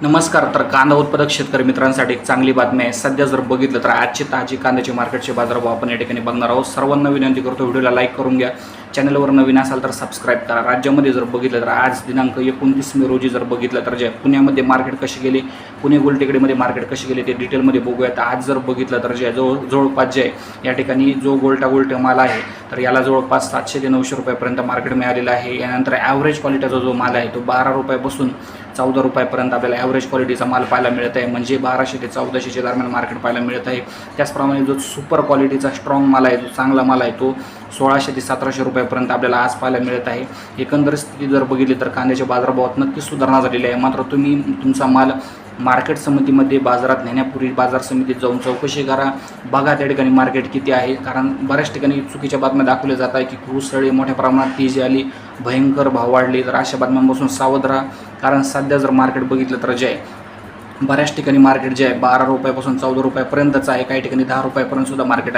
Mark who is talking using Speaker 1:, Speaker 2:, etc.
Speaker 1: नमस्कार. तर कांदा उत्पादक शेतकरी मित्रांसाठी एक चांगली बातमी आहे. सध्या जर बघितलं तर आजची ताजी कांद्याची मार्केटचे बाजारभाव आपण या ठिकाणी बघणार आहोत. सर्वांना विनंती करतो, व्हिडिओला लाईक करून घ्या, चॅनलवर नवीन असाल तर सबस्क्राईब करा. राज्यामध्ये जर बघितलं तर आज दिनांक 29 मे रोजी जर बघितलं तर जे पुण्यामध्ये मार्केट कशी गेली, पुणे गोलटेकडीमध्ये मार्केट कशी गेली ते डिटेलमध्ये बघूयात. आज जर बघितलं तर जे जवळपास जे या ठिकाणी जो गोल्टा माल आहे तर याला जवळपास 700 ते 900 रुपयापर्यंत मार्केट मिळालेलं आहे. यानंतर ॲव्हरेज क्वालिटीचा जो माल आहे तो 12 रुपयापासून 14 रुपयापर्यंत आपल्याला ॲव्हरेज क्वालिटीचा माल पाहायला मिळत आहे, म्हणजे 1200 ते 1400च्या दरम्यान मार्केट पाहायला मिळत आहे. त्याचप्रमाणे जो सुपर क्वालिटीचा स्ट्रॉंग माल आहे, जो चांगला माल आहे, तो 1600 ते 1700 रुपयापर्यंत आपल्याला आज पाहायला मिळत आहे. एकंदर स्थिती जर बघितली तर कांद्याच्या बाजारभावात नक्कीच सुधारणा झालेली आहे. मात्र तुम्ही तुमचा माल मार्केट समितीमध्ये बाजारात नेण्यापूर्वी बाजार समितीत जाऊन चौकशी करा, बघा त्या ठिकाणी मार्केट किती आहे. कारण बऱ्याच ठिकाणी चुकीच्या बातम्या दाखवल्या जात आहे की उसळी मोठ्या प्रमाणात तेजी आली, भयंकर भाव वाढले. तर अशा बातम्यांपासून सावध राहा. कारण सध्या जर मार्केट बघितलं तर जे आहे बऱ्याच ठिकाणी मार्केट जे आहे 12 रुपयापासून 14 रुपयापर्यंतच आहे, काही ठिकाणी 10 रुपयापर्यंत सुद्धा मार्केट आहे.